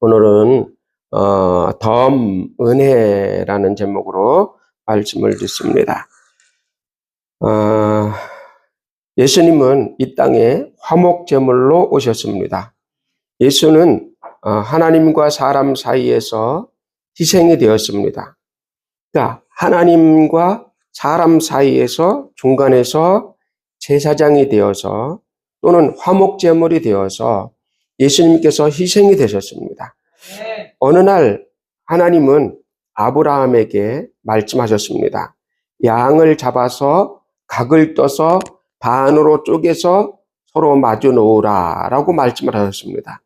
오늘은 덤 은혜라는 제목으로 말씀을 듣습니다. 예수님은 이 땅에 화목제물로 오셨습니다. 예수는 하나님과 사람 사이에서 희생이 되었습니다. 그러니까 하나님과 사람 사이에서 중간에서 제사장이 되어서 또는 화목제물이 되어서 예수님께서 희생이 되셨습니다. 어느 날 하나님은 아브라함에게 말씀하셨습니다. 양을 잡아서 각을 떠서 반으로 쪼개서 서로 마주 놓으라 라고 말씀을 하셨습니다.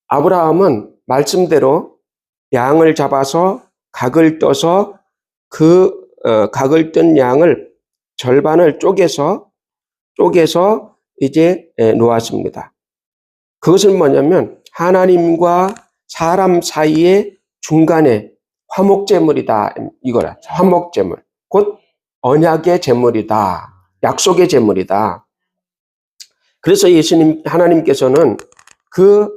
아브라함은 말씀대로 양을 잡아서 각을 떠서 그 각을 뜬 양을 절반을 쪼개서 이제 놓았습니다. 그것은 뭐냐면 하나님과 사람 사이의 중간에 화목제물이다 이거라. 화목제물 곧 언약의 제물이다. 약속의 제물이다. 그래서 하나님께서는 그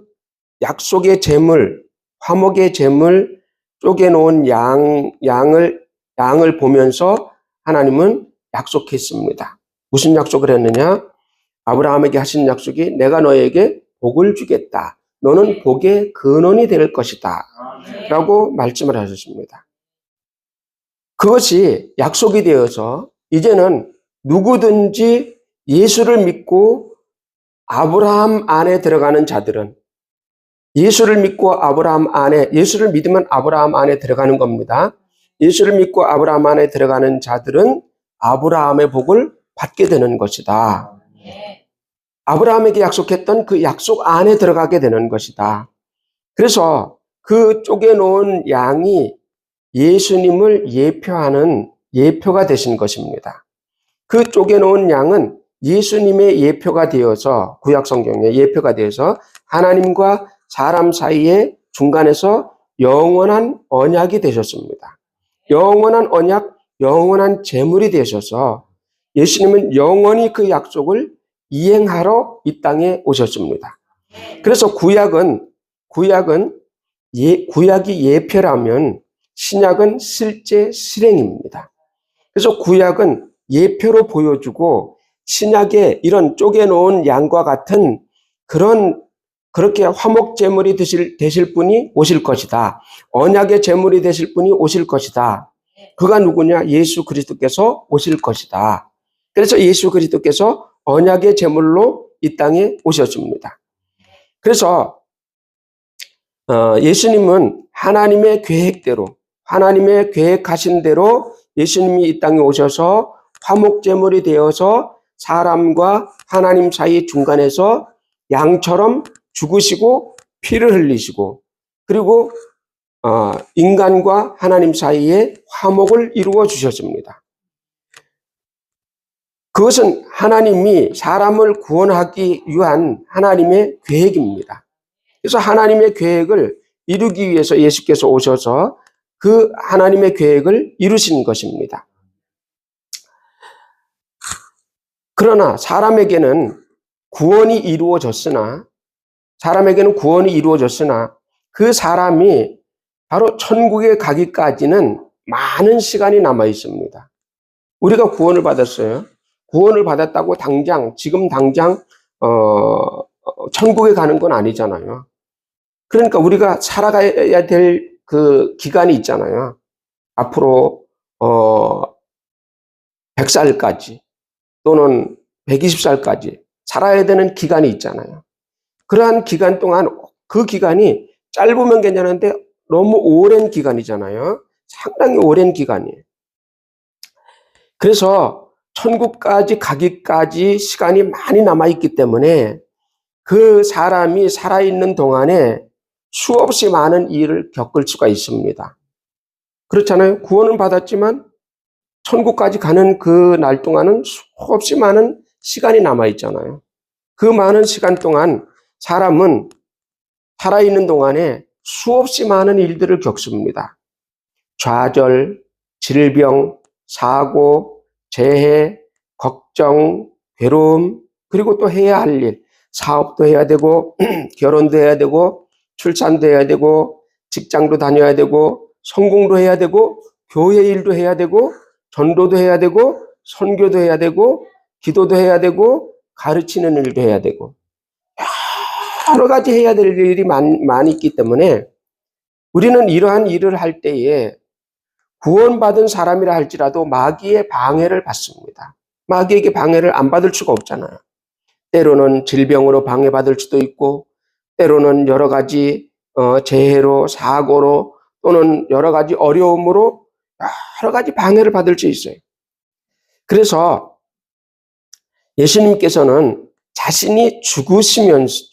약속의 제물, 화목의 제물 쪼개놓은 양을 보면서 하나님은 약속했습니다. 무슨 약속을 했느냐? 아브라함에게 하신 약속이 내가 너에게 복을 주겠다. 너는 복의 근원이 될 것이다. 라고 말씀을 하셨습니다. 그것이 약속이 되어서 이제는 누구든지 예수를 믿고 아브라함 안에 들어가는 자들은 예수를 믿으면 아브라함 안에 들어가는 겁니다. 예수를 믿고 아브라함 안에 들어가는 자들은 아브라함의 복을 받게 되는 것이다. 아브라함에게 약속했던 그 약속 안에 들어가게 되는 것이다. 그래서 그 쪼개놓은 양이 예수님을 예표하는 예표가 되신 것입니다. 그 쪼개놓은 양은 예수님의 예표가 되어서 구약성경의 예표가 되어서 하나님과 사람 사이의 중간에서 영원한 언약이 되셨습니다. 영원한 언약, 영원한 제물이 되셔서 예수님은 영원히 그 약속을 이행하러 이 땅에 오셨습니다. 그래서 구약이 예표라면 신약은 실제 실행입니다. 그래서 구약은 예표로 보여주고 신약에 이런 쪼개놓은 양과 같은 그렇게 화목 제물이 되실 분이 오실 것이다. 언약의 제물이 되실 분이 오실 것이다. 그가 누구냐? 예수 그리스도께서 오실 것이다. 그래서 예수 그리스도께서 언약의 제물로 이 땅에 오셨습니다. 그래서 예수님은 하나님의 계획대로 하나님의 계획하신 대로 예수님이 이 땅에 오셔서 화목제물이 되어서 사람과 하나님 사이 중간에서 양처럼 죽으시고 피를 흘리시고 그리고 인간과 하나님 사이에 화목을 이루어 주셨습니다. 그것은 하나님이 사람을 구원하기 위한 하나님의 계획입니다. 그래서 하나님의 계획을 이루기 위해서 예수께서 오셔서 그 하나님의 계획을 이루신 것입니다. 그러나 사람에게는 구원이 이루어졌으나 그 사람이 바로 천국에 가기까지는 많은 시간이 남아 있습니다. 우리가 구원을 받았어요. 구원을 받았다고 지금 당장 천국에 가는 건 아니잖아요. 그러니까 우리가 살아가야 될 그 기간이 있잖아요. 앞으로 100살까지 또는 120살까지 살아야 되는 기간이 있잖아요. 그러한 기간 동안 그 기간이 짧으면 괜찮은데 너무 오랜 기간이잖아요. 상당히 오랜 기간이에요. 그래서 천국까지 가기까지 시간이 많이 남아있기 때문에 그 사람이 살아있는 동안에 수없이 많은 일을 겪을 수가 있습니다. 그렇잖아요. 구원은 받았지만 천국까지 가는 그 날 동안은 수없이 많은 시간이 남아있잖아요. 그 많은 시간 동안 사람은 살아있는 동안에 수없이 많은 일들을 겪습니다. 좌절, 질병, 사고, 재해, 걱정, 괴로움, 그리고 또 해야 할 일, 사업도 해야 되고 결혼도 해야 되고 출산도 해야 되고, 직장도 다녀야 되고, 성공도 해야 되고, 교회 일도 해야 되고, 전도도 해야 되고, 선교도 해야 되고, 기도도 해야 되고, 가르치는 일도 해야 되고, 여러 가지 해야 될 일이 많이 있기 때문에 우리는 이러한 일을 할 때에 구원받은 사람이라 할지라도 마귀의 방해를 받습니다. 마귀에게 방해를 안 받을 수가 없잖아요. 때로는 질병으로 방해받을 수도 있고, 때로는 여러 가지 재해로, 사고로, 또는 여러 가지 어려움으로 여러 가지 방해를 받을 수 있어요. 그래서 예수님께서는 자신이 죽으시면서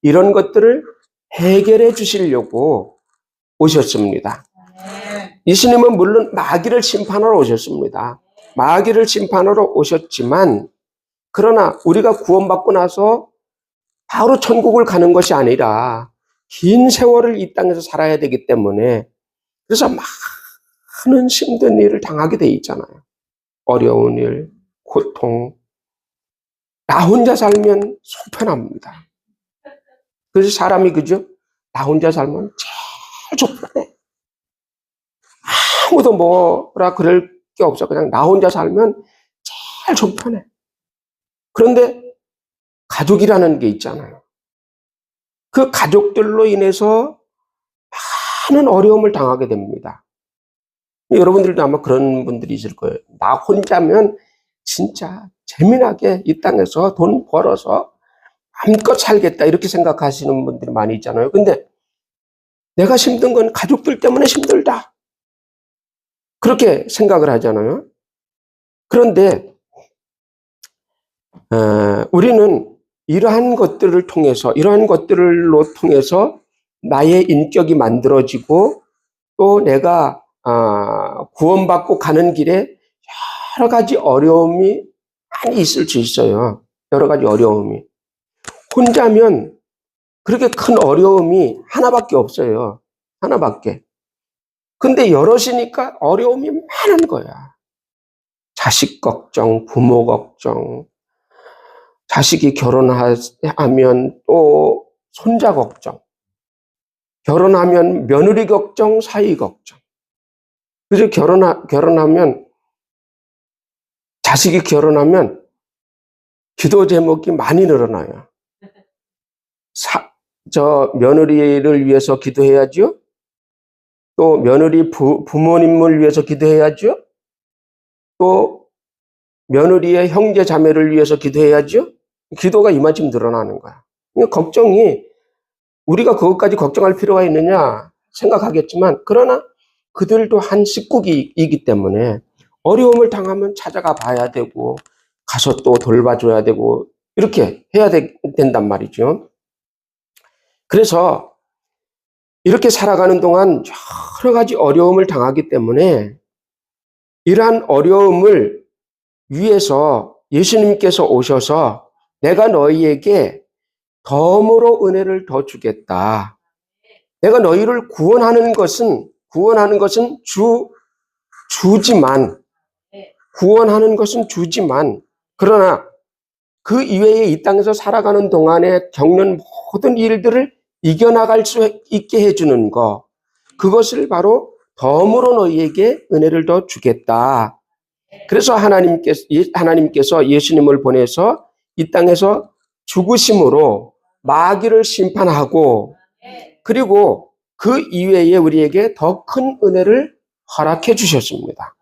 이런 것들을 해결해 주시려고 오셨습니다. 예수님은 물론 마귀를 심판하러 오셨습니다. 마귀를 심판하러 오셨지만, 그러나 우리가 구원받고 나서 바로 천국을 가는 것이 아니라 긴 세월을 이 땅에서 살아야 되기 때문에, 그래서 많은 힘든 일을 당하게 돼 있잖아요. 어려운 일, 고통. 나 혼자 살면 속편합니다. 그래서 사람이 그죠? 나 혼자 살면 제일 속편해. 아무도 뭐라 그럴 게 없어. 그냥 나 혼자 살면 제일 속편해. 그런데 가족이라는 게 있잖아요. 그 가족들로 인해서 많은 어려움을 당하게 됩니다. 여러분들도 아마 그런 분들이 있을 거예요. 나 혼자면 진짜 재미나게 이 땅에서 돈 벌어서 마음껏 살겠다, 이렇게 생각하시는 분들이 많이 있잖아요. 근데 내가 힘든 건 가족들 때문에 힘들다, 그렇게 생각을 하잖아요. 그런데 우리는 이러한 것들로 통해서 나의 인격이 만들어지고, 또 내가 구원받고 가는 길에 여러 가지 어려움이 많이 있을 수 있어요. 여러 가지 어려움이. 혼자면 그렇게 큰 어려움이 하나밖에 없어요. 하나밖에. 근데 여럿이니까 어려움이 많은 거야. 자식 걱정, 부모 걱정, 자식이 결혼하면 또 손자 걱정, 결혼하면 며느리 걱정, 사위 걱정. 그래서 자식이 결혼하면 기도 제목이 많이 늘어나요. 며느리를 위해서 기도해야죠. 또 며느리 부모님을 위해서 기도해야죠. 또 며느리의 형제 자매를 위해서 기도해야죠. 기도가 이만큼 늘어나는 거야. 걱정이, 우리가 그것까지 걱정할 필요가 있느냐 생각하겠지만, 그러나 그들도 한 식구이기 때문에 어려움을 당하면 찾아가 봐야 되고, 가서 또 돌봐줘야 되고, 이렇게 해야 된단 말이죠. 그래서 이렇게 살아가는 동안 여러 가지 어려움을 당하기 때문에, 이러한 어려움을 위해서 예수님께서 오셔서 내가 너희에게 덤으로 은혜를 더 주겠다. 내가 너희를 구원하는 것은 주지만, 그러나 그 이외에 이 땅에서 살아가는 동안에 겪는 모든 일들을 이겨나갈 수 있게 해주는 것, 그것을 바로 덤으로 너희에게 은혜를 더 주겠다. 그래서 하나님께서 예수님을 보내서 이 땅에서 죽으심으로 마귀를 심판하고, 그리고 그 이외에 우리에게 더 큰 은혜를 허락해 주셨습니다.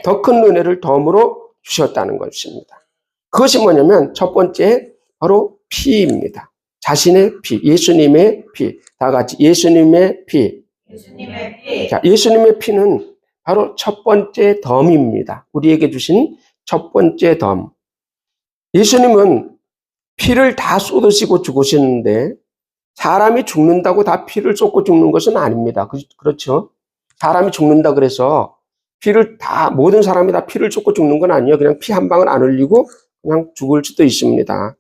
더 큰 은혜를 덤으로 주셨다는 것입니다. 그것이 뭐냐면, 첫 번째 바로 피입니다. 자신의 피, 예수님의 피. 다 같이 예수님의 피. 자, 예수님의 피는 바로 첫 번째 덤입니다. 우리에게 주신 첫 번째 덤. 예수님은 피를 다 쏟으시고 죽으시는데, 사람이 죽는다고 다 피를 쏟고 죽는 것은 아닙니다. 그렇죠? 사람이 죽는다 그래서 모든 사람이 다 피를 쏟고 죽는 건 아니에요. 그냥 피 한 방울 안 흘리고 그냥 죽을 수도 있습니다.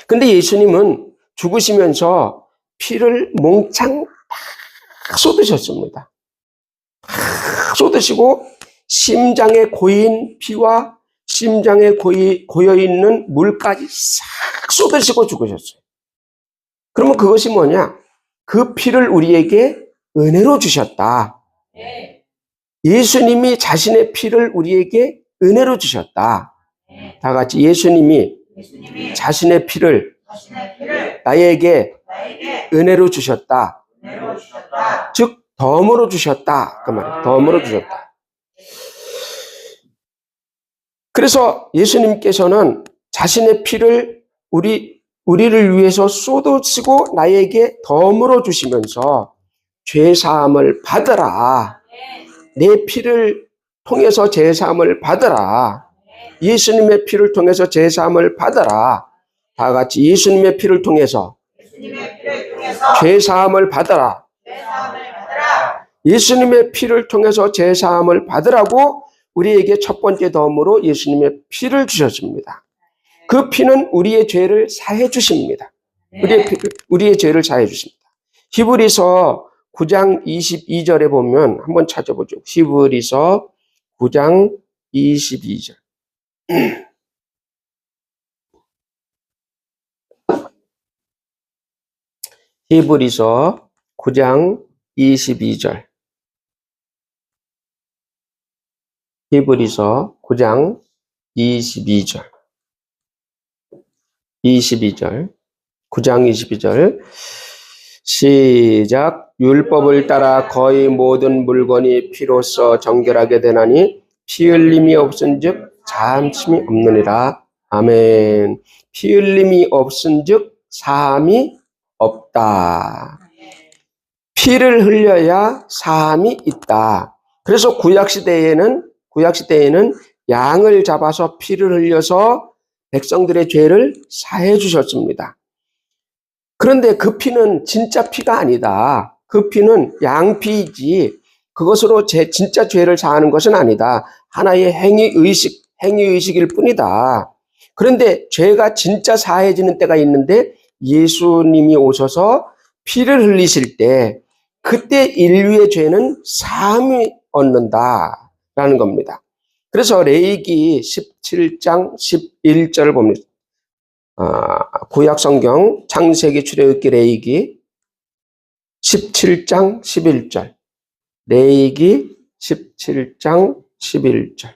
근데 예수님은 죽으시면서 피를 몽창 다 쏟으셨습니다. 다 쏟으시고, 심장에 고인 피와 심장에 고여있는 물까지 싹 쏟으시고 죽으셨어요. 그러면 그것이 뭐냐? 그 피를 우리에게 은혜로 주셨다. 예수님이 자신의 피를 우리에게 은혜로 주셨다. 다 같이 예수님이 자신의 피를 나에게 은혜로 주셨다. 즉 덤으로 주셨다. 그 말이에요. 덤으로 주셨다. 그래서 예수님께서는 자신의 피를 우리를 위해서 쏟으시고 나에게 덤으로 주시면서 죄 사함을 받으라. 내 피를 통해서 죄 사함을 받으라. 예수님의 피를 통해서 죄 사함을 받으라. 다 같이 예수님의 피를 통해서 죄 사함을 받으라. 예수님의 피를 통해서 죄 사함을 받으라고 우리에게 첫 번째 덤으로 예수님의 피를 주셨습니다. 그 피는 우리의 죄를 사해 주십니다. 우리의 죄를 사해 주십니다. 히브리서 9장 22절에 보면 한번 찾아보죠. 히브리서 9장 22절. 히브리서 9장 22절. 히브리서 9장 22절. 9장 22절. 시작. 율법을 따라 거의 모든 물건이 피로써 정결하게 되나니 피 흘림이 없은즉 사함이 없느니라. 아멘. 피 흘림이 없은즉 사함이 없다. 피를 흘려야 사함이 있다. 그래서 구약시대에는 양을 잡아서 피를 흘려서 백성들의 죄를 사해 주셨습니다. 그런데 그 피는 진짜 피가 아니다. 그 피는 양피이지 그것으로 진짜 죄를 사하는 것은 아니다. 하나의 행위의식일 뿐이다. 그런데 죄가 진짜 사해지는 때가 있는데 예수님이 오셔서 피를 흘리실 때 그때 인류의 죄는 사함이 얻는다라는 겁니다. 그래서 레위기 17장 11절을 봅니다. 구약성경 창세기 출애굽기 레위기 17장 11절. 레위기 17장 11절.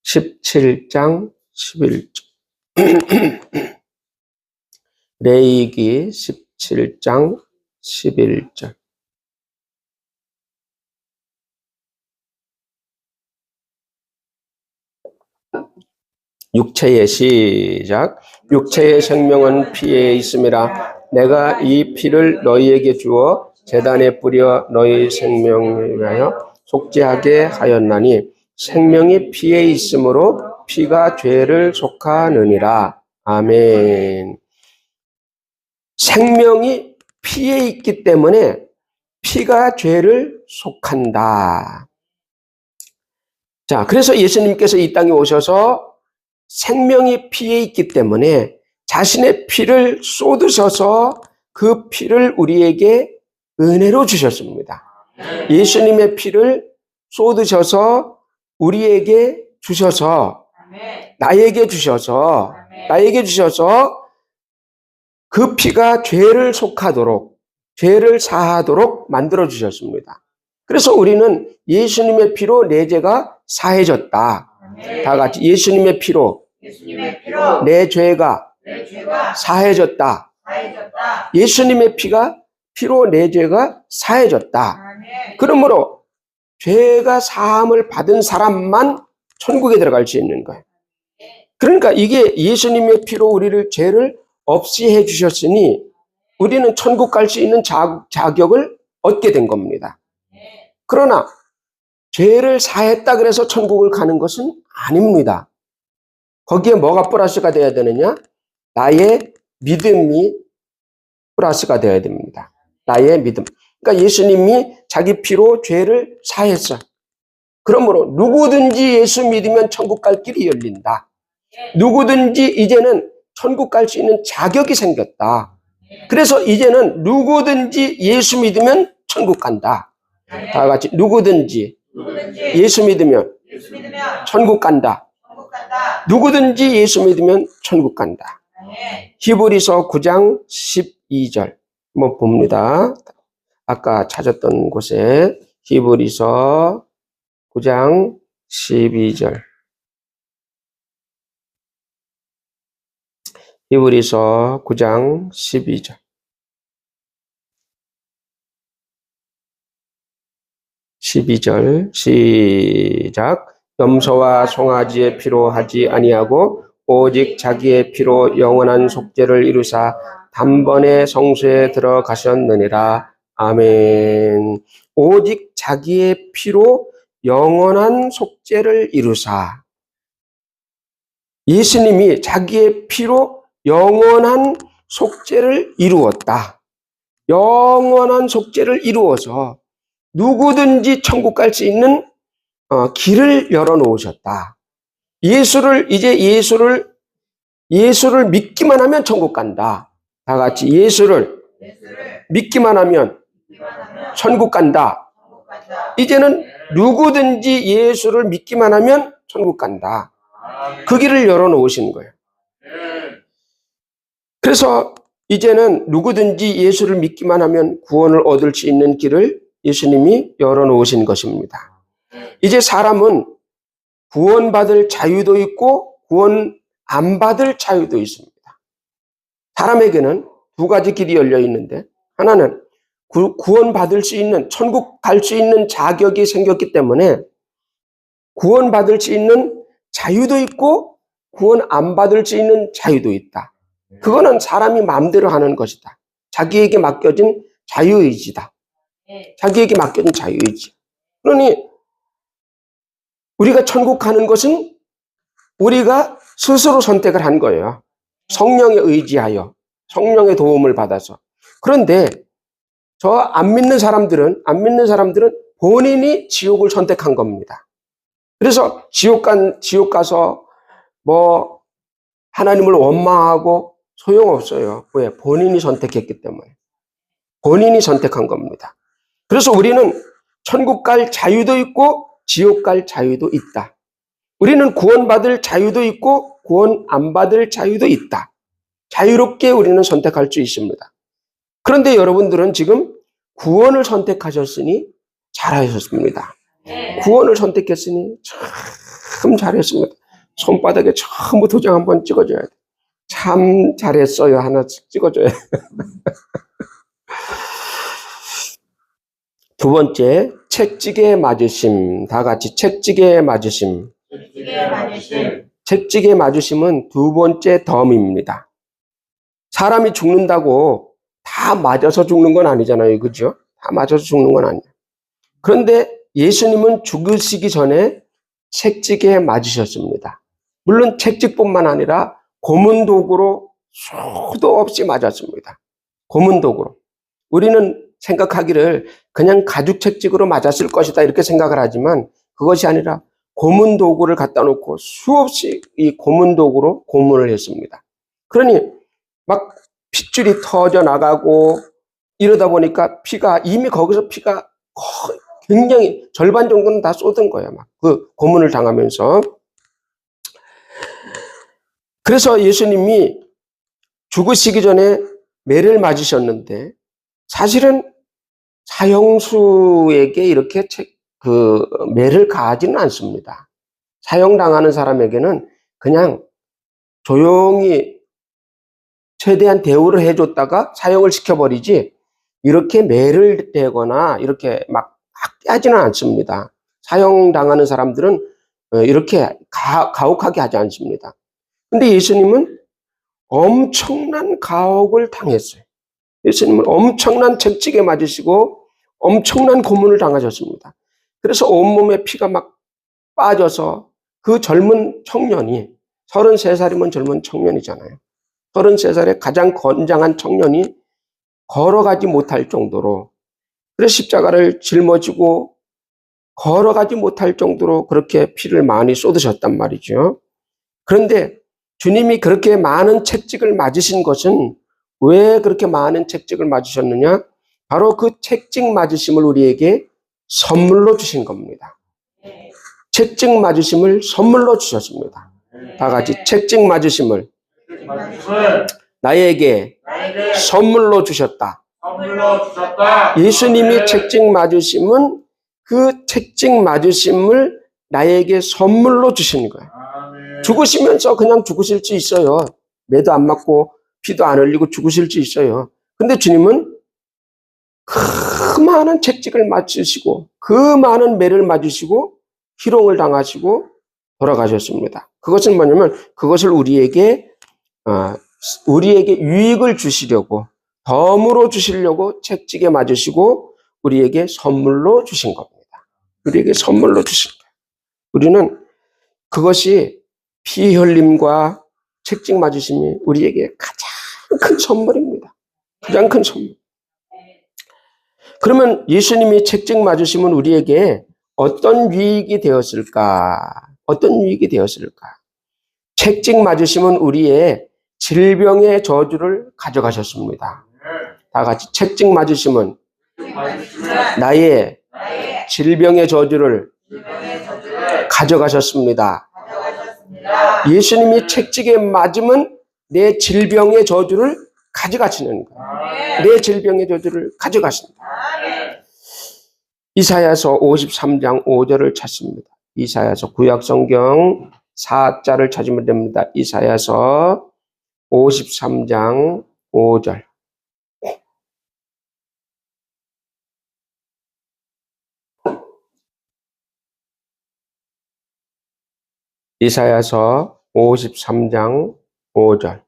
17장 11절. 레위기 17장 11절. 육체의 시작. 육체의 생명은 피에 있음이라. 내가 이 피를 너희에게 주어 제단에 뿌려 너희 생명을 위하여 속죄하게 하였나니 생명이 피에 있으므로 피가 죄를 속하느니라. 아멘. 생명이 피에 있기 때문에 피가 죄를 속한다. 자, 그래서 예수님께서 이 땅에 오셔서 생명이 피에 있기 때문에 자신의 피를 쏟으셔서 그 피를 우리에게 은혜로 주셨습니다. 예수님의 피를 쏟으셔서 우리에게 주셔서 나에게 주셔서 그 피가 죄를 속하도록 죄를 사하도록 만들어 주셨습니다. 그래서 우리는 예수님의 피로 내 죄가 사해졌다. 다 같이 예수님의 피로 내 죄가 사해졌다. 예수님의 피로 내 죄가 사해졌다. 그러므로 죄가 사함을 받은 사람만 천국에 들어갈 수 있는 거예요. 그러니까 이게 예수님의 피로 우리를 죄를 없이 해주셨으니 우리는 천국 갈 수 있는 자격을 얻게 된 겁니다. 그러나 죄를 사했다 그래서 천국을 가는 것은 아닙니다. 거기에 뭐가 플러스가 돼야 되느냐? 나의 믿음이 플러스가 되어야 됩니다. 나의 믿음. 그러니까 예수님이 자기 피로 죄를 사했어. 그러므로 누구든지 예수 믿으면 천국 갈 길이 열린다. 누구든지 이제는 천국 갈 수 있는 자격이 생겼다. 그래서 이제는 누구든지 예수 믿으면 천국 간다. 다 같이 누구든지 예수 믿으면 천국 간다. 누구든지 예수 믿으면 천국 간다. 히브리서 9장 12절 한번 봅니다. 아까 찾았던 곳에 히브리서 9장 12절. 히브리서 9장 12절. 시작. 염소와 송아지의 피로 하지 아니하고 오직 자기의 피로 영원한 속죄를 이루사 단번에 성소에 들어가셨느니라. 아멘. 오직 자기의 피로 영원한 속죄를 이루사. 예수님이 자기의 피로 영원한 속죄를 이루었다. 영원한 속죄를 이루어서 누구든지 천국 갈 수 있는 길을 열어놓으셨다. 예수를 믿기만 하면 천국 간다. 다 같이 예수를 믿기만 하면 천국 간다. 이제는 누구든지 예수를 믿기만 하면 천국 간다. 그 길을 열어놓으신 거예요. 그래서 이제는 누구든지 예수를 믿기만 하면 구원을 얻을 수 있는 길을 예수님이 열어놓으신 것입니다. 이제 사람은 구원받을 자유도 있고 구원 안 받을 자유도 있습니다. 사람에게는 두 가지 길이 열려 있는데, 하나는 구원받을 수 있는, 천국 갈 수 있는 자격이 생겼기 때문에 구원받을 수 있는 자유도 있고 구원 안 받을 수 있는 자유도 있다. 그거는 사람이 마음대로 하는 것이다. 자기에게 맡겨진 자유의지다. 자기에게 맡겨진 자유의지. 그러니 우리가 천국 가는 것은 우리가 스스로 선택을 한 거예요. 성령에 의지하여, 성령의 도움을 받아서. 그런데 저 안 믿는 사람들은 본인이 지옥을 선택한 겁니다. 그래서 지옥 가서 뭐 하나님을 원망하고 소용없어요. 왜? 본인이 선택했기 때문에. 본인이 선택한 겁니다. 그래서 우리는 천국 갈 자유도 있고 지옥 갈 자유도 있다. 우리는 구원받을 자유도 있고 구원 안 받을 자유도 있다. 자유롭게 우리는 선택할 수 있습니다. 그런데 여러분들은 지금 구원을 선택하셨으니 잘하셨습니다. 구원을 선택했으니 참 잘했습니다. 손바닥에 전부 도장 한번 찍어줘야 돼. 참 잘했어요. 하나 찍어줘야 돼. 두 번째, 채찍에 맞으심. 다 같이 채찍에 맞으심. 채찍에 맞으심은 두 번째 덤입니다. 사람이 죽는다고 다 맞아서 죽는 건 아니잖아요. 그죠? 다 맞아서 죽는 건 아니에요. 그런데 예수님은 죽으시기 전에 채찍에 맞으셨습니다. 물론 채찍뿐만 아니라 고문 도구로 수도 없이 맞았습니다. 고문 도구로. 우리는 생각하기를 그냥 가죽 채찍으로 맞았을 것이다 이렇게 생각을 하지만 그것이 아니라 고문 도구를 갖다 놓고 수없이 이 고문 도구로 고문을 했습니다. 그러니 막 핏줄이 터져 나가고 이러다 보니까 이미 거기서 피가 굉장히 절반 정도는 다 쏟은 거예요. 막 그 고문을 당하면서. 그래서 예수님이 죽으시기 전에 매를 맞으셨는데 사실은 사형수에게 이렇게 매를 가하지는 않습니다. 사형당하는 사람에게는 그냥 조용히 최대한 대우를 해줬다가 사형을 시켜버리지 이렇게 매를 대거나 이렇게 막 하지는 않습니다. 사형당하는 사람들은 이렇게 가혹하게 하지 않습니다. 근데 예수님은 엄청난 가혹을 당했어요. 예수님은 엄청난 채찍에 맞으시고 엄청난 고문을 당하셨습니다. 그래서 온몸에 피가 막 빠져서 그 젊은 청년이 33살이면 젊은 청년이잖아요. 33살의 가장 건장한 청년이 걸어가지 못할 정도로 그래서 십자가를 짊어지고 걸어가지 못할 정도로 그렇게 피를 많이 쏟으셨단 말이죠. 그런데 주님이 그렇게 많은 채찍을 맞으신 것은 왜 그렇게 많은 채찍을 맞으셨느냐? 바로 그 채찍 맞으심을 우리에게 선물로 주신 겁니다. 채찍 맞으심을 선물로 주셨습니다. 다 같이 채찍 맞으심을 나에게 선물로 주셨다. 예수님이 책찍 맞으심은 그 책찍 맞으심을 나에게 선물로 주신 거예요. 죽으시면서 그냥 죽으실 수 있어요. 매도 안 맞고 피도 안 흘리고 죽으실 수 있어요. 근데 주님은 그 많은 책찍을 맞으시고 그 많은 매를 맞으시고 희롱을 당하시고 돌아가셨습니다. 그것은 뭐냐면 그것을 우리에게 유익을 주시려고 덤으로 주시려고 책찍에 맞으시고 우리에게 선물로 주신 겁니다. 우리에게 선물로 주신 거예요. 우리는 그것이 피 흘림과 책찍 맞으심이 우리에게 가장 큰 선물입니다. 가장 큰 선물. 그러면 예수님이 책찍 맞으심은 우리에게 어떤 유익이 되었을까? 어떤 유익이 되었을까? 책찍 맞으심은 우리의 질병의 저주를 가져가셨습니다. 다 같이 책찍 맞으심은 나의 질병의 저주를 가져가셨습니다. 예수님이 책찍에 맞으면 내 질병의 저주를 가져가시는 거예요. 내 질병의 저주를 가져가십니다. 이사야서 53장 5절을 찾습니다. 이사야서 구약성경 4자를 찾으면 됩니다. 이사야서 53장 5절. 이사야서 53장 5절.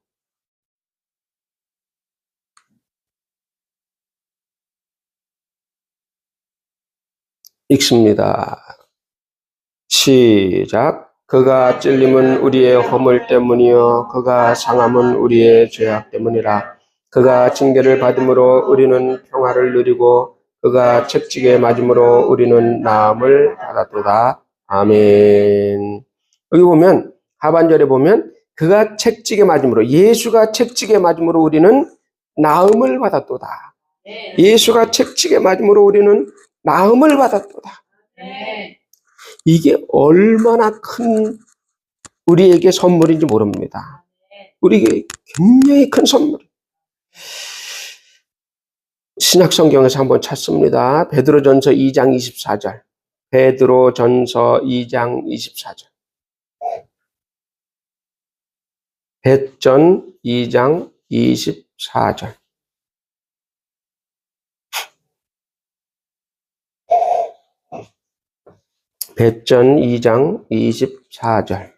읽습니다. 시작. 그가 찔림은 우리의 허물 때문이요 그가 상함은 우리의 죄악 때문이라. 그가 징계를 받음으로 우리는 평화를 누리고 그가 책찍에 맞음으로 우리는 나음을 받았도다. 아멘. 여기 보면 하반절에 보면 그가 책찍에 맞음으로 예수가 책찍에 맞음으로 우리는 나음을 받았도다. 예수가 책찍에 맞음으로 우리는 나음을 받았도다. 이게 얼마나 큰 우리에게 선물인지 모릅니다. 우리에게 굉장히 큰 선물. 신약성경에서 한번 찾습니다. 베드로전서 2장 24절. 베드로전서 2장 24절. 베전 2장 24절. 베전 2장 24절.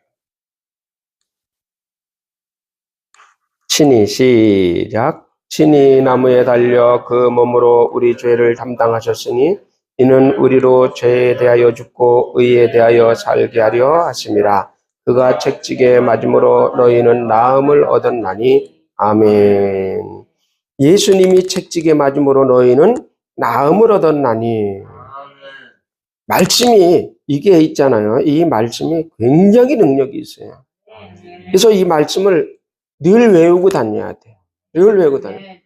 친히 시작. 친히 나무에 달려 그 몸으로 우리 죄를 담당하셨으니 이는 우리로 죄에 대하여 죽고 의에 대하여 살게 하려 하심이라. 그가 책찍에 맞음으로 너희는 나음을 얻었나니. 아멘. 예수님이 책찍에 맞음으로 너희는 나음을 얻었나니. 말씀이 이게 있잖아요. 이 말씀이 굉장히 능력이 있어요. 그래서 이 말씀을 늘 외우고 다녀야 돼요. 늘 외우고 다녀야 돼요.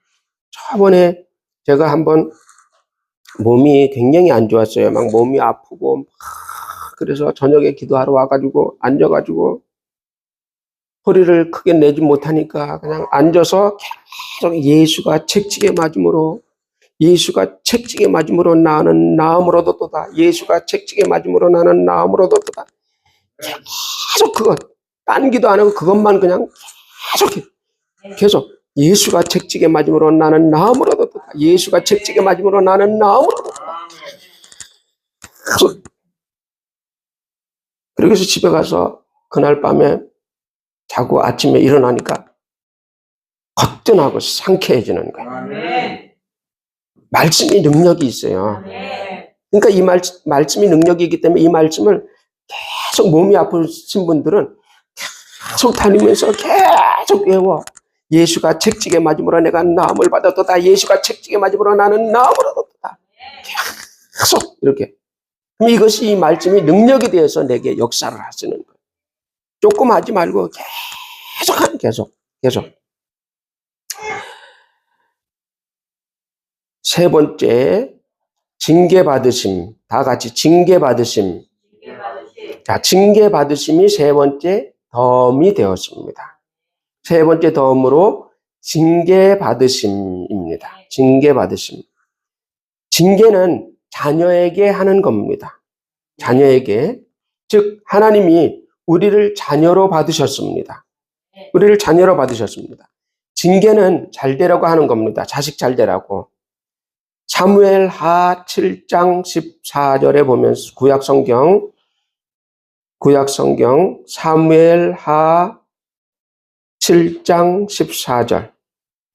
저번에 제가 한번 몸이 굉장히 안 좋았어요. 막 몸이 아프고 막 그래서 저녁에 기도하러 와가지고 앉아가지고 소리를 크게 내지 못하니까 그냥 앉아서 계속 예수가 책찍에 맞음으로 예수가 책찍에 맞음으로 나는 나음을 얻었도다. 예수가 책찍에 맞음으로 나는 나음을 얻었도다. 계속 그것 딴 기도 안 하고 그것만 그냥 계속 예수가 책찍에 맞음으로 나는 나음을 얻었도다. 예수가 책찍에 맞음으로 나는 나음을 얻었도다. 그래서 집에 가서 그날 밤에 자고 아침에 일어나니까 거뜬하고 상쾌해지는 거예요. 말씀이 능력이 있어요. 그러니까 이 말씀이 능력이기 때문에 이 말씀을 계속 몸이 아프신 분들은 계속 다니면서 계속 외워. 예수가 책찍에 맞음으로 내가 나음을 받았도다. 예수가 책찍에 맞음으로 나는 나음을 얻었도다. 계속 이렇게. 그럼 이것이 이 말씀이 능력이 되어서 내게 역사를 하시는 거예요. 조금 하지 말고 계속. 세 번째, 징계받으심. 다 같이 징계받으심. 자, 징계받으심이 세 번째 덤이 되었습니다. 세 번째 덤으로 징계받으심입니다. 징계받으심. 징계는 자녀에게 하는 겁니다. 자녀에게. 즉 하나님이 우리를 자녀로 받으셨습니다. 우리를 자녀로 받으셨습니다. 징계는 잘 되라고 하는 겁니다. 자식 잘 되라고. 사무엘하 7장 14절에 보면 구약성경 사무엘하 7장 14절.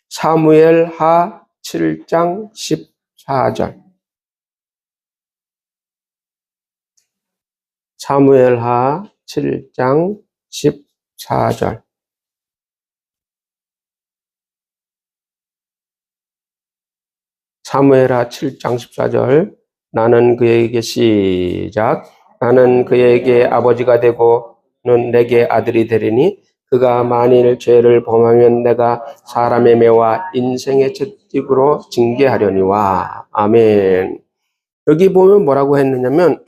사무엘하 7장 14절. 사무엘하 7장 14절. 사무엘하 7장 14절. 나는 그에게 시작. 나는 그에게 아버지가 되고는 내게 아들이 되리니 그가 만일 죄를 범하면 내가 사람의 매와 인생의 채찍으로 징계하려니와. 아멘. 여기 보면 뭐라고 했느냐면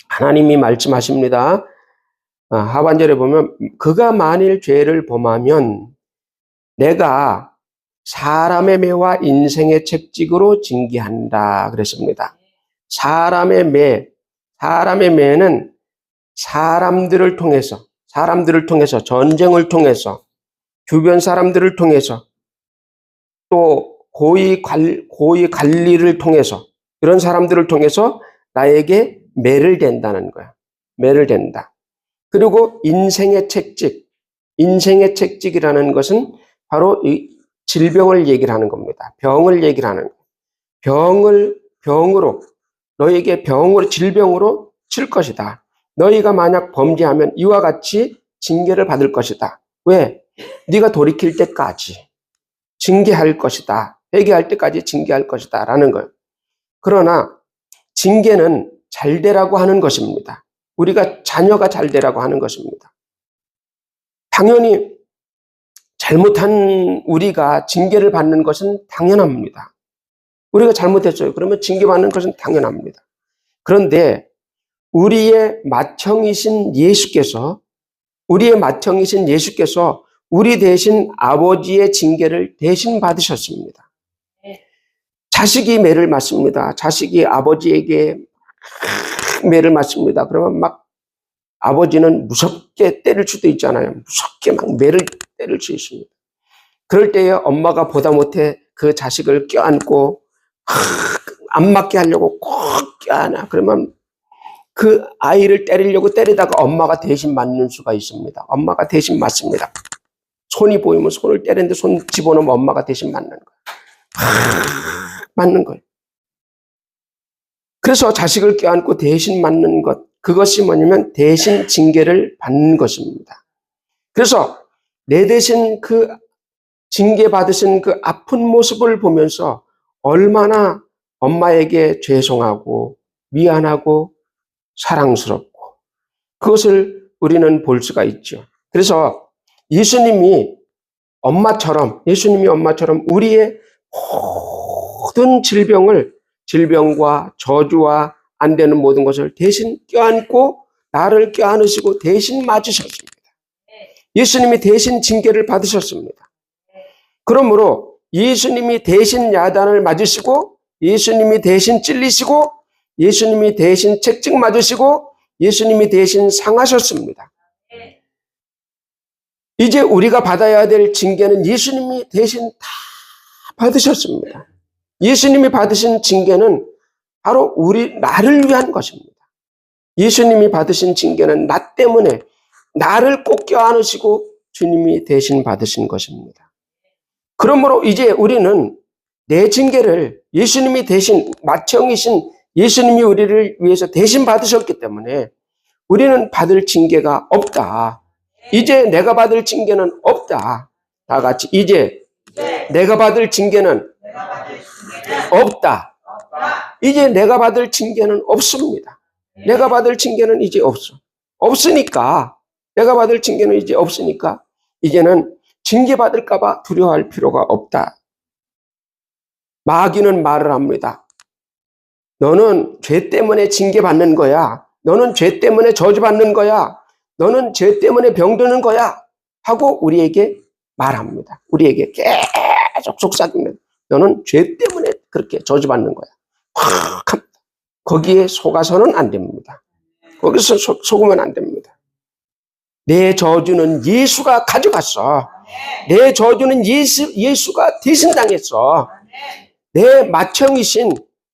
하나님이 말씀하십니다. 하반절에 보면 그가 만일 죄를 범하면 내가 사람의 매와 인생의 채찍으로 징계한다 그랬습니다. 사람의 매는 사람들을 통해서 전쟁을 통해서 주변 사람들을 통해서 또 고위 관리를 통해서 그런 사람들을 통해서 나에게 매를 댄다는 거야. 매를 댄다. 그리고 인생의 책찍이라는 것은 바로 이 질병을 얘기를 하는 겁니다. 병을 얘기를 하는 거예요. 너에게 질병으로 칠 것이다. 너희가 만약 범죄하면 이와 같이 징계를 받을 것이다. 왜? 네가 돌이킬 때까지 징계할 것이다. 회개할 때까지 징계할 것이다. 라는 거예요. 그러나 징계는 잘 되라고 하는 것입니다. 우리가 자녀가 잘 되라고 하는 것입니다. 당연히 잘못한 우리가 징계를 받는 것은 당연합니다. 우리가 잘못했어요. 그러면 징계받는 것은 당연합니다. 그런데 우리의 맏형이신 예수께서 우리 대신 아버지의 징계를 대신 받으셨습니다. 자식이 매를 맞습니다. 자식이 아버지에게 매를 맞습니다. 그러면 막 아버지는 무섭게 때릴 수도 있잖아요. 무섭게 막 매를 때릴 수 있습니다. 그럴 때에 엄마가 보다 못해 그 자식을 껴안고 안 맞게 하려고 꼭 껴안아. 그러면 그 아이를 때리려고 때리다가 엄마가 대신 맞는 수가 있습니다. 엄마가 대신 맞습니다. 손이 보이면 손을 때리는데 손 집어넣으면 엄마가 대신 맞는 거예요. 맞는 거예요. 그래서 자식을 껴안고 대신 맞는 것, 그것이 뭐냐면 대신 징계를 받는 것입니다. 그래서 내 대신 그 징계받으신 그 아픈 모습을 보면서 얼마나 엄마에게 죄송하고 미안하고 사랑스럽고 그것을 우리는 볼 수가 있죠. 그래서 예수님이 엄마처럼 우리의 모든 질병과 저주와 안 되는 모든 것을 대신 껴안고 나를 껴안으시고 대신 맞으셨습니다. 예수님이 대신 징계를 받으셨습니다. 그러므로 예수님이 대신 야단을 맞으시고 예수님이 대신 찔리시고 예수님이 대신 채찍 맞으시고 예수님이 대신 상하셨습니다. 이제 우리가 받아야 될 징계는 예수님이 대신 다 받으셨습니다. 예수님이 받으신 징계는 바로 나를 위한 것입니다. 예수님이 받으신 징계는 나 때문에 나를 꼭 껴안으시고 주님이 대신 받으신 것입니다. 그러므로 이제 우리는 내 징계를 예수님이 대신 맏형이신 예수님이 우리를 위해서 대신 받으셨기 때문에 우리는 받을 징계가 없다. 이제 내가 받을 징계는 없다. 다 같이 이제 내가 받을 징계는 없다. 이제 내가 받을 징계는 없습니다. 내가 받을 징계는 이제 없어. 없으니까 내가 받을 징계는 이제 없으니까 이제는 징계받을까 봐 두려워할 필요가 없다. 마귀는 말을 합니다. 너는 죄 때문에 징계받는 거야. 너는 죄 때문에 저주받는 거야. 너는 죄 때문에 병드는 거야. 하고 우리에게 말합니다. 우리에게 계속 속삭입니다. 너는 죄 때문에 그렇게 저주받는 거야. 확 합니다. 거기에 속아서는 안 됩니다. 거기서 속으면 안 됩니다. 내 저주는 예수가 가져갔어. 내 저주는 예수가 대신 당했어. 내 맏형이신,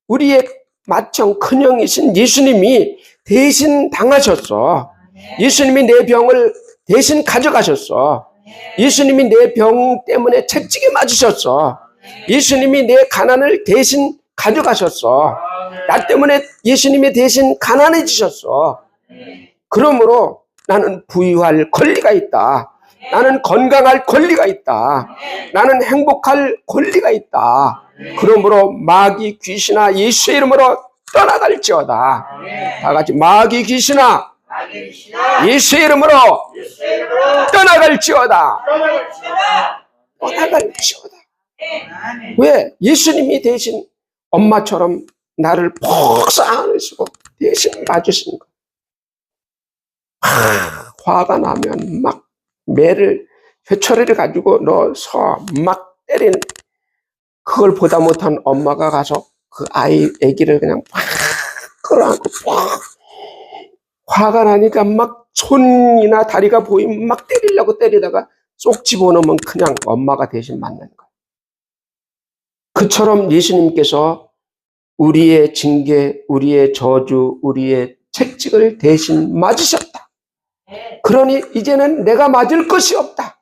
우리의 맏형 큰형이신 예수님이 대신 당하셨어. 예수님이 내 병을 대신 가져가셨어. 예수님이 내 병 때문에 채찍에 맞으셨어. 예수님이 내 가난을 대신 가져가셨어. 나 때문에 예수님이 대신 가난해지셨어. 그러므로 나는 부유할 권리가 있다. 나는 건강할 권리가 있다. 나는 행복할 권리가 있다. 그러므로 마귀 귀신아 예수의 이름으로 떠나갈지어다. 다 같이 마귀 귀신아 예수의 이름으로 떠나갈지어다. 떠나갈지어다. 왜? 예수님이 대신 엄마처럼 나를 폭삭하시고 대신 맞으신 거. 화가 나면 막 매를 회초리를 가지고 넣어서 막 때리는, 그걸 보다 못한 엄마가 가서 그 아기를 그냥 팍 끌어안고 팍, 화가 나니까 막 손이나 다리가 보이면 막 때리려고 때리다가 쏙 집어넣으면 그냥 엄마가 대신 맞는 거예요. 그처럼 예수님께서 우리의 징계, 우리의 저주, 우리의 채찍을 대신 맞으셨다. 그러니 이제는 내가 맞을 것이 없다.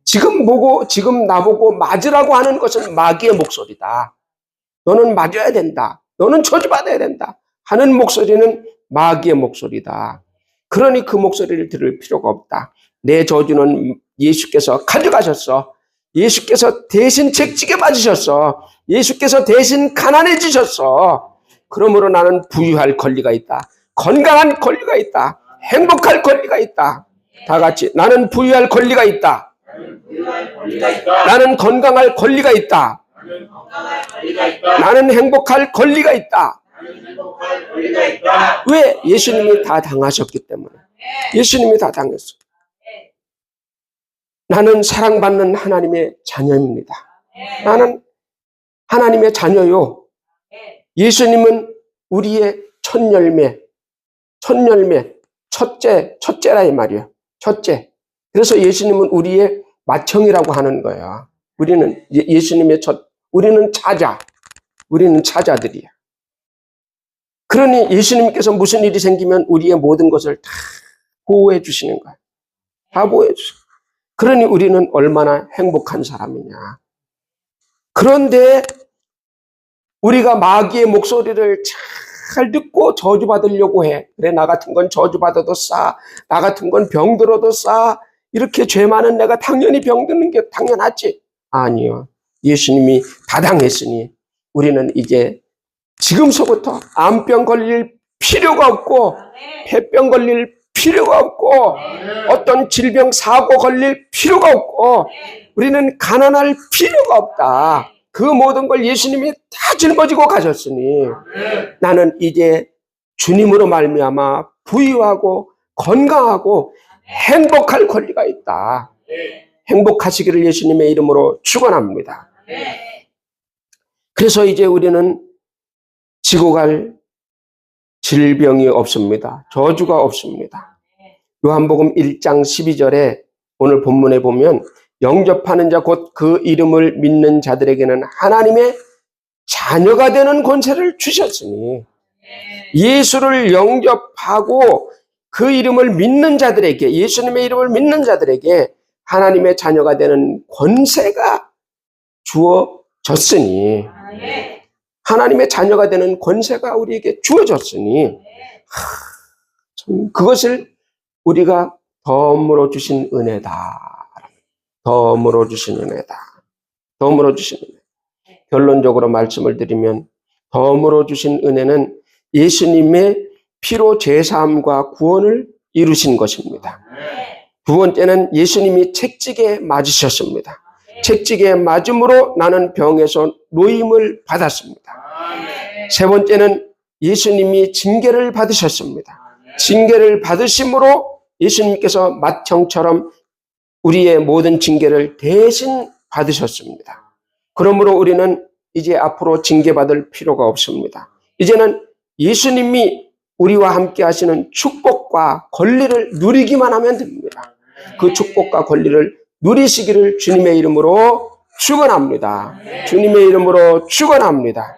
지금 나보고 맞으라고 하는 것은 마귀의 목소리다. 너는 맞아야 된다. 너는 저주받아야 된다. 하는 목소리는 마귀의 목소리다. 그러니 그 목소리를 들을 필요가 없다. 내 저주는 예수께서 가져가셨어. 예수께서 대신 채찍에 맞으셨어. 예수께서 대신 가난해지셨어. 그러므로 나는 부유할 권리가 있다. 건강한 권리가 있다. 행복할 권리가 있다. 다 같이 나는 부유할 권리가 있다. 나는 건강할 권리가 있다. 나는 행복할 권리가 있다. 왜? 예수님이 다 당하셨기 때문에. 예수님이 다 당했어. 나는 사랑받는 하나님의 자녀입니다. 나는 하나님의 자녀요. 예수님은 우리의 첫 열매, 첫째라 이 말이에요. 첫째. 그래서 예수님은 우리의 맏형이라고 하는 거야. 우리는 예수님의 우리는 차자들이야. 그러니 예수님께서 무슨 일이 생기면 우리의 모든 것을 다 보호해 주시는 거야. 다 보호해 주시고. 그러니 우리는 얼마나 행복한 사람이냐. 그런데 우리가 마귀의 목소리를 잘 듣고 저주받으려고 해. 그래, 나 같은 건 저주받아도 싸. 나 같은 건 병들어도 싸. 이렇게 죄 많은 내가 당연히 병드는 게 당연하지. 아니요. 예수님이 다 당했으니 우리는 이제 지금서부터 암병 걸릴 필요가 없고 폐병 걸릴 필요가 없고 어떤 질병 사고 걸릴 필요가 없고 우리는 가난할 필요가 없다. 그 모든 걸 예수님이 다 짊어지고 가셨으니 나는 이제 주님으로 말미암아 부유하고 건강하고 행복할 권리가 있다. 행복하시기를 예수님의 이름으로 축원합니다. 그래서 이제 우리는 지고 갈 질병이 없습니다. 저주가 없습니다. 요한복음 1장 12절에 오늘 본문에 보면 영접하는 자 곧 그 이름을 믿는 자들에게는 하나님의 자녀가 되는 권세를 주셨으니 예수를 영접하고 그 이름을 믿는 자들에게, 예수님의 이름을 믿는 자들에게 하나님의 자녀가 되는 권세가 주어졌으니, 하나님의 자녀가 되는 권세가 우리에게 주어졌으니 참 그것을 우리가 덤으로 주신 은혜다. 덤으로 주신 은혜다. 덤으로 주신 은혜. 결론적으로 말씀을 드리면 덤으로 주신 은혜는 예수님의 피로 제사함과 구원을 이루신 것입니다. 두 번째는 예수님이 채찍에 맞으셨습니다. 채찍에 맞음으로 나는 병에서 노임을 받았습니다. 세 번째는 예수님이 징계를 받으셨습니다. 징계를 받으심으로 예수님께서 맏형처럼 우리의 모든 징계를 대신 받으셨습니다. 그러므로 우리는 이제 앞으로 징계받을 필요가 없습니다. 이제는 예수님이 우리와 함께 하시는 축복과 권리를 누리기만 하면 됩니다. 그 축복과 권리를 누리시기를 주님의 이름으로 축원합니다. 주님의 이름으로 축원합니다.